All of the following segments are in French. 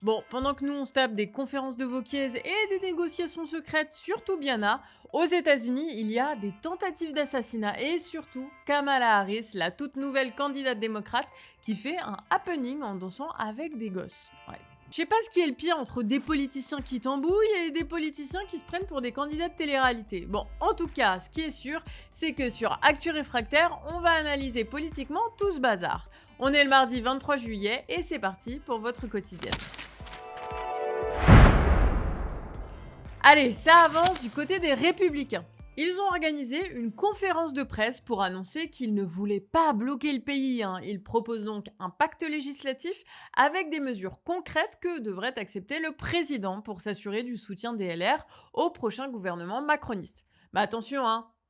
Bon, pendant que nous on se tape des conférences de Vauquiez et des négociations secrètes sur Toubiana, aux États-Unis, il y a des tentatives d'assassinat et surtout Kamala Harris, la toute nouvelle candidate démocrate, qui fait un happening en dansant avec des gosses. Ouais. Je sais pas ce qui est le pire entre des politiciens qui tambouillent et des politiciens qui se prennent pour des candidats de télé-réalité. Bon, en tout cas, ce qui est sûr, c'est que sur Actu Réfractaire, on va analyser politiquement tout ce bazar. On est le mardi 23 juillet et c'est parti pour votre quotidienne. Allez, ça avance du côté des Républicains. Ils ont organisé une conférence de presse pour annoncer qu'ils ne voulaient pas bloquer le pays. Ils proposent donc un pacte législatif avec des mesures concrètes que devrait accepter le président pour s'assurer du soutien des LR au prochain gouvernement macroniste. Mais attention,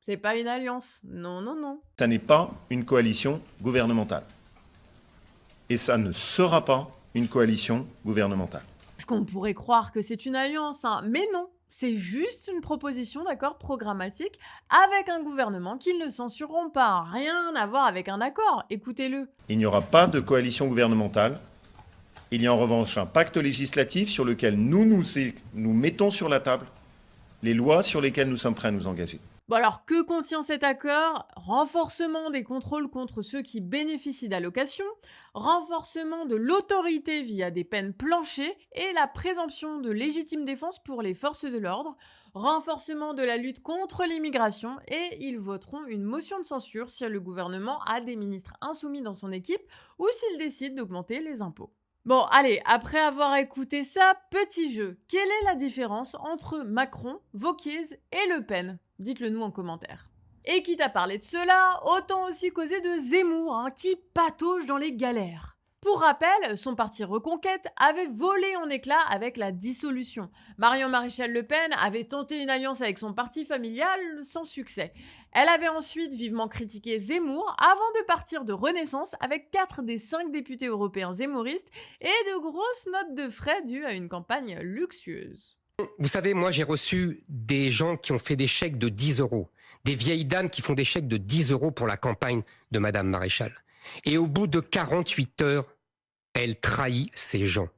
c'est pas une alliance. Non, non, non. Ça n'est pas une coalition gouvernementale. Et ça ne sera pas une coalition gouvernementale. Parce qu'on pourrait croire que c'est une alliance, mais non. C'est juste une proposition d'accord programmatique avec un gouvernement qu'ils ne censureront pas. Rien à voir avec un accord, écoutez-le. Il n'y aura pas de coalition gouvernementale. Il y a en revanche un pacte législatif sur lequel nous mettons sur la table les lois sur lesquelles nous sommes prêts à nous engager. Bon alors, que contient cet accord? Renforcement des contrôles contre ceux qui bénéficient d'allocations, renforcement de l'autorité via des peines planchées et la présomption de légitime défense pour les forces de l'ordre, renforcement de la lutte contre l'immigration et ils voteront une motion de censure si le gouvernement a des ministres insoumis dans son équipe ou s'il décide d'augmenter les impôts. Bon, allez, après avoir écouté ça, petit jeu. Quelle est la différence entre Macron, Vauquiez et Le Pen? Dites-le nous en commentaire. Et quitte à parler de cela, autant aussi causer de Zemmour, qui patauge dans les galères. Pour rappel, son parti Reconquête avait volé en éclats avec la dissolution. Marion Maréchal Le Pen avait tenté une alliance avec son parti familial sans succès. Elle avait ensuite vivement critiqué Zemmour avant de partir de Renaissance avec 4 des 5 députés européens zemmouristes et de grosses notes de frais dues à une campagne luxueuse. Vous savez, moi j'ai reçu des gens qui ont fait des chèques de 10 euros, des vieilles dames qui font des chèques de 10 euros pour la campagne de Madame Maréchal. Et au bout de 48 heures, elle trahit ces gens.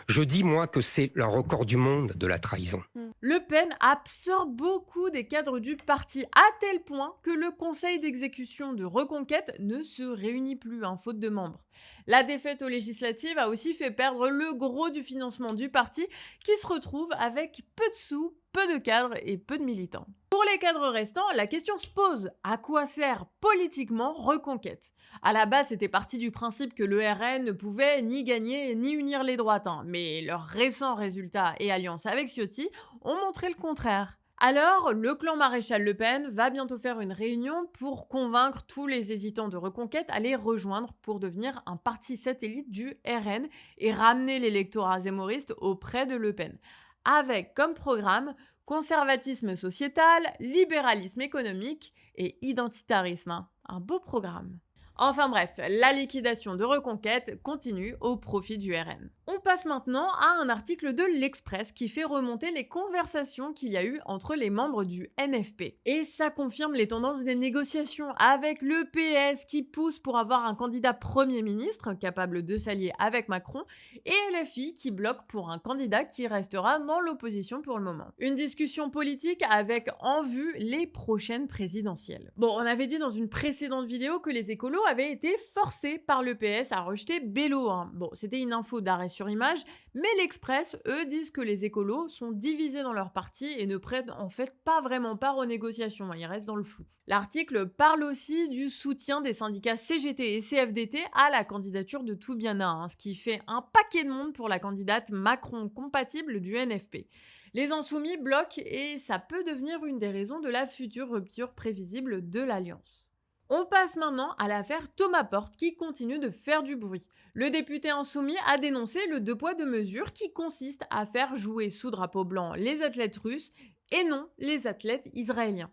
Je dis, moi, que c'est le record du monde de la trahison. Le Pen absorbe beaucoup des cadres du parti, à tel point que le conseil d'exécution de Reconquête ne se réunit plus, faute de membres. La défaite aux législatives a aussi fait perdre le gros du financement du parti, qui se retrouve avec peu de sous, peu de cadres et peu de militants. Pour les cadres restants, la question se pose, à quoi sert politiquement Reconquête? À la base, c'était parti du principe que le RN ne pouvait ni gagner ni unir les droites, mais leurs récents résultats et alliances avec Ciotti ont montré le contraire. Alors, le clan Maréchal Le Pen va bientôt faire une réunion pour convaincre tous les hésitants de Reconquête à les rejoindre pour devenir un parti satellite du RN et ramener l'électorat zemmoriste auprès de Le Pen. Avec comme programme conservatisme sociétal, libéralisme économique et identitarisme. Un beau programme. Enfin bref, la liquidation de Reconquête continue au profit du RN. On passe maintenant à un article de l'Express qui fait remonter les conversations qu'il y a eu entre les membres du NFP. Et ça confirme les tendances des négociations avec le PS qui pousse pour avoir un candidat Premier ministre capable de s'allier avec Macron et LFI qui bloque pour un candidat qui restera dans l'opposition pour le moment. Une discussion politique avec en vue les prochaines présidentielles. Bon, on avait dit dans une précédente vidéo que les écolos avaient été forcés par le PS à rejeter Bello. Bon, c'était une info d'arrêt sur image, mais l'Express, eux, disent que les écolos sont divisés dans leur parti et ne prennent en fait pas vraiment part aux négociations, ils restent dans le flou. L'article parle aussi du soutien des syndicats CGT et CFDT à la candidature de Toubiana, ce qui fait un paquet de monde pour la candidate Macron compatible du NFP. Les insoumis bloquent et ça peut devenir une des raisons de la future rupture prévisible de l'Alliance. On passe maintenant à l'affaire Thomas Porte qui continue de faire du bruit. Le député insoumis a dénoncé le deux poids deux mesures qui consiste à faire jouer sous drapeau blanc les athlètes russes et non les athlètes israéliens.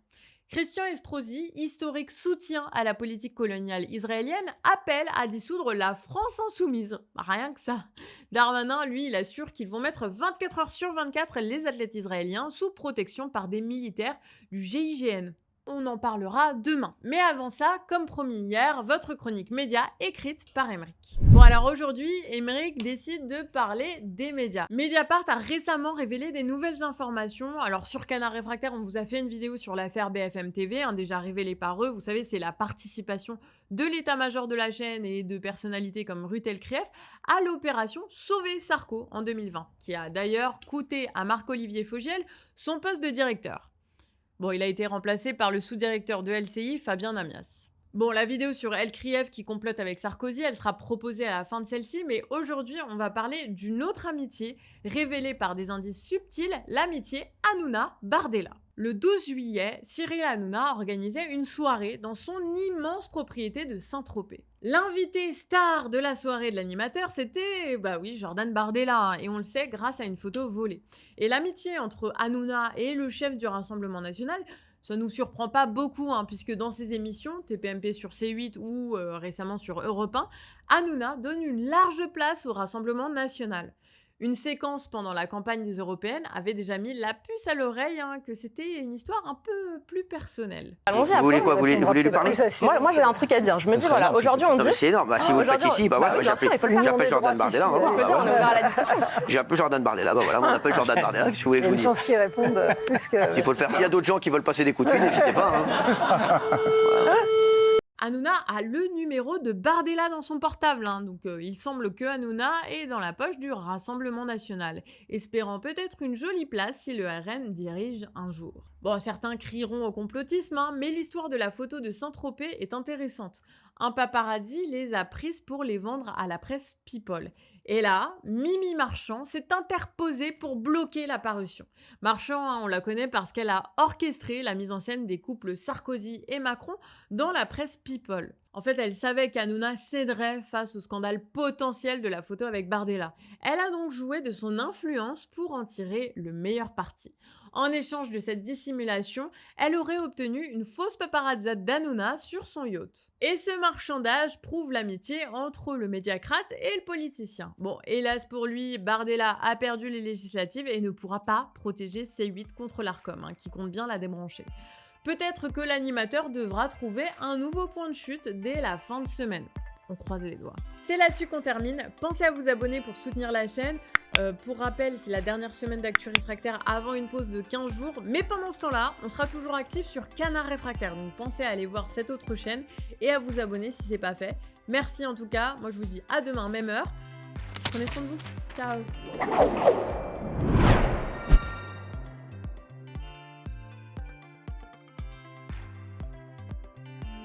Christian Estrosi, historique soutien à la politique coloniale israélienne, appelle à dissoudre la France insoumise. Rien que ça. Darmanin, lui, il assure qu'ils vont mettre 24 heures sur 24 les athlètes israéliens sous protection par des militaires du GIGN. On en parlera demain. Mais avant ça, comme promis hier, votre chronique média écrite par Aymeric. Bon alors aujourd'hui, Aymeric décide de parler des médias. Mediapart a récemment révélé des nouvelles informations. Alors sur Canard Réfractaire, on vous a fait une vidéo sur l'affaire BFM TV, déjà révélée par eux. Vous savez, c'est la participation de l'état-major de la chaîne et de personnalités comme Rutel Krief à l'opération Sauver Sarko en 2020, qui a d'ailleurs coûté à Marc-Olivier Fogiel son poste de directeur. Bon, il a été remplacé par le sous-directeur de LCI, Fabien Namias. Bon, la vidéo sur El Krief qui complote avec Sarkozy, elle sera proposée à la fin de celle-ci, mais aujourd'hui, on va parler d'une autre amitié révélée par des indices subtils, l'amitié Hanouna-Bardella. Le 12 juillet, Cyril Hanouna organisait une soirée dans son immense propriété de Saint-Tropez. L'invité star de la soirée de l'animateur, c'était, Jordan Bardella, et on le sait grâce à une photo volée. Et l'amitié entre Hanouna et le chef du Rassemblement national, ça nous surprend pas beaucoup, puisque dans ses émissions, TPMP sur C8 ou récemment sur Europe 1, Hanouna donne une large place au Rassemblement national. Une séquence pendant la campagne des européennes avait déjà mis la puce à l'oreille que c'était une histoire un peu plus personnelle. Allons-y. Vous voulez quoi? Vous voulez lui parler? Moi j'ai un truc à dire. Je me dis voilà, aujourd'hui on dit. C'est énorme. Si vous le faites ici, j'appelle Jordan Bardella. On est ouvert à la discussion. J'appelle Jordan Bardella. Voilà, on appelle Jordan Bardella. Qu'est-ce que vous voulez que je vous dise? Il y a une chance qu'ils répondent plus que. Il faut le faire. S'il y a d'autres gens qui veulent passer des coups de fil, n'hésitez pas. Hanouna a le numéro de Bardella dans son portable, donc il semble que Hanouna est dans la poche du Rassemblement national, espérant peut-être une jolie place si le RN dirige un jour. Bon, certains crieront au complotisme, mais l'histoire de la photo de Saint-Tropez est intéressante. Un paparazzi les a prises pour les vendre à la presse People. Et là, Mimi Marchand s'est interposée pour bloquer la parution. Marchand, on la connaît parce qu'elle a orchestré la mise en scène des couples Sarkozy et Macron dans la presse People. En fait, elle savait qu'Hanouna céderait face au scandale potentiel de la photo avec Bardella. Elle a donc joué de son influence pour en tirer le meilleur parti. En échange de cette dissimulation, elle aurait obtenu une fausse paparazza d'Hanouna sur son yacht. Et ce marchandage prouve l'amitié entre le médiacrate et le politicien. Bon, hélas pour lui, Bardella a perdu les législatives et ne pourra pas protéger C8 contre l'Arcom, qui compte bien la débrancher. Peut-être que l'animateur devra trouver un nouveau point de chute dès la fin de semaine. On croise les doigts. C'est là-dessus qu'on termine. Pensez à vous abonner pour soutenir la chaîne. Pour rappel, c'est la dernière semaine d'Actu Réfractaire avant une pause de 15 jours. Mais pendant ce temps-là, on sera toujours actif sur Canard Réfractaire. Donc pensez à aller voir cette autre chaîne et à vous abonner si c'est pas fait. Merci en tout cas. Moi, je vous dis à demain, même heure. Prenez soin de vous. Ciao.